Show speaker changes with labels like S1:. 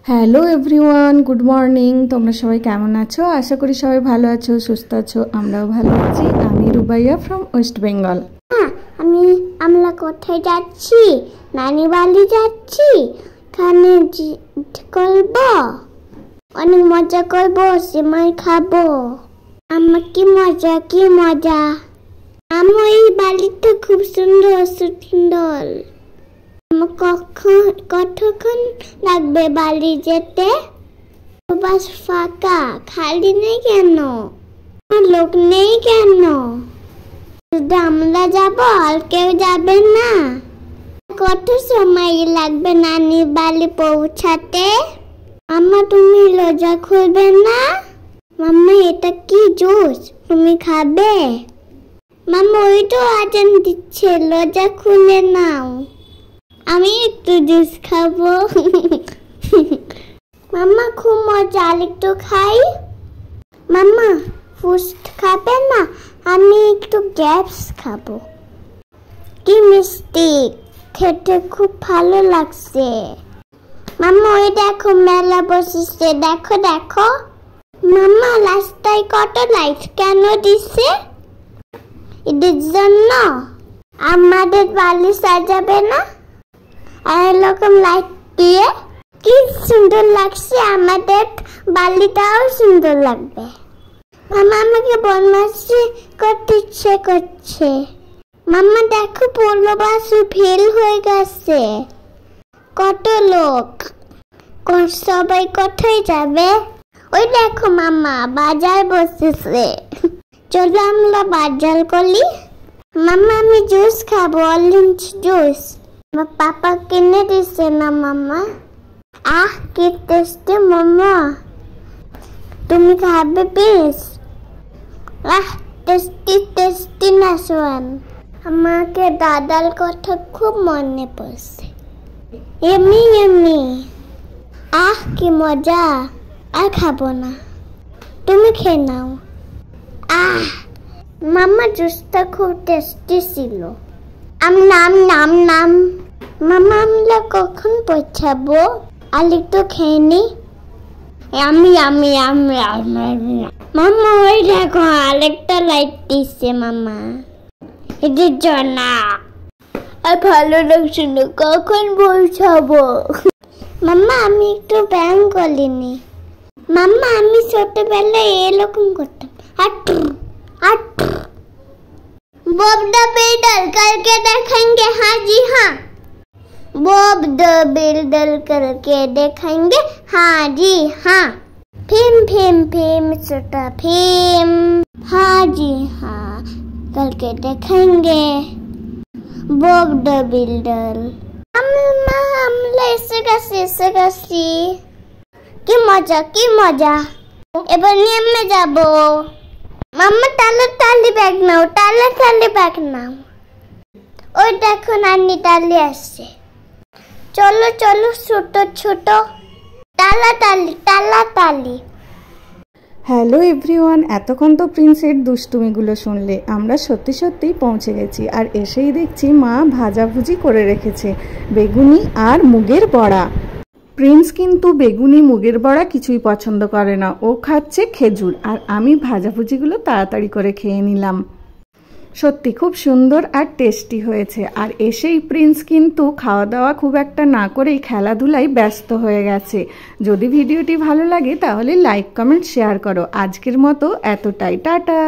S1: Hello everyone, good morning. তোমরা সবাই কেমন আছো? আশা করি সবাই ভালো আছো, সুস্থ আছো। আমরাও ভালো আছি। আমি রুবাইয়া ফ্রম ওয়েস্ট বেঙ্গল।
S2: আমরা কোথায় যাচ্ছি? নানি বাড়ি যাচ্ছি। খানে করবো, অনেক মজা করবো, সিমাই খাবো। আমার কি মজা, কি মজা। আমার এই বাড়িটা খুব সুন্দর সুন্দর। কতক্ষণ লাগবে বাড়ি যেতে? বাস ফাঁকা, খালি নেই কেন? লোক নেই কেন? শুধু আমরা যাবো, আর কেউ যাবে না? কত সময় লাগবে নানি বাড়ি পৌঁছাতে? মাম্মা, তুমি লজ্জা খুলবে না? মাম্মা, এটা কি জুস, তুমি খাবে? মাম্মা, ওই তো আজান দিচ্ছে, লজ্জা খুলে নাও। আমি একটু জুস খাবো। মাম্মা, খুব মজা, একটু খাই। মাম্মা, ফুস্ট খাবে না? আমি একটু গ্যাপস খাবো। কি মিষ্টি, খেতে খুব ভালো লাগছে। মাম্মা, ওই দেখো মেলা বসেছে, দেখো দেখো। মাম্মা, রাস্তায় কত লাইট কেন দিছে? এদের জন্য আমাদের বাড়ি সাজাবে না? আর এরকম লাইট দিয়ে কি সুন্দর লাগছে, আমাদের বাড়িটাও সুন্দর লাগবে। মামা, আমাকে বদমাইশি করতে ইচ্ছে করছে। মাম্মা, দেখো পৌলো বাস ফেল হয়ে গেছে। কত লোক, সবাই কোথায় যাবে? ওই দেখো মাম্মা, বাজার বসেছে। চলো আমরা বাজার করি। মাম্মা, আমি জুস খাবো, অরেঞ্জ জুস। আমার পাপা কিনে দিছে না মাম্মা। কি টেস্টি মাম্মা, তুমি খাবে প্লিজ? টেস্টি টেস্টি না শোন। আমাকে দাদার কথা খুব মনে পড়ছে। এমনি এমনি, কি মজা। আর খাবো না, তুমি খেয়ে নাও। মাম্মা, জুসটা খুব টেস্টি ছিল। নাম নাম নাম। মাম্মা, আমরা কখন পৌঁছাবো? আর একটু খেয়ে নি। আমি মাম্মা, ওই দেখো আরেকটা লাইট দিচ্ছে মাম্মা। এদের জন্য আর ভালো লাগছে না, কখন পৌঁছাবো? মাম্মা, আমি একটু ব্যায়াম করিনি। মাম্মা, আমি ছোটবেলায় এরকম করতাম। बॉब द बिल्डर करके देखेंगे, हाँ जी हाँ। बॉब द बिल्डर करके देखेंगे, हाँ जी हाँ। फिम फिम फिम छोटा फिम, हाँ जी हाँ करके देखेंगे। Bob the builder. আমরা এসে গেছি। কি মজা, কি মজা। এবার নেমে যাবো। মাম্মা, তালি ব্যাগ নাও, তালি ব্যাগ নাও। ওই দেখো নানি তালি আসছে। চলো চলো, ছোট ছোট তালি।
S1: হ্যালো এভরিওয়ান, এতক্ষণ তো প্রিন্সের দুষ্টুমিগুলো শুনলে। আমরা সত্যি সত্যিই পৌঁছে গেছি। আর এসেই দেখছি মা ভাজাভুজি করে রেখেছে, বেগুনি আর মুগের বড়া। প্রিন্স কিন্তু বেগুনি মুগের বড়া কিছুই পছন্দ করে না, ও খাচ্ছে খেজুর। আর আমি ভাজাভুজিগুলো তাড়াতাড়ি করে খেয়ে নিলাম। সত্যি খুব সুন্দর আর টেস্টি হয়েছে। আর এসেই প্রিন্স কিন্তু খাওয়া দাওয়া খুব একটা না করেই খেলাধুলায় ব্যস্ত হয়ে গেছে। যদি ভিডিওটি ভালো লাগে তাহলে লাইক কমেন্ট শেয়ার করো। আজকের মতো এতটাই, টাটা।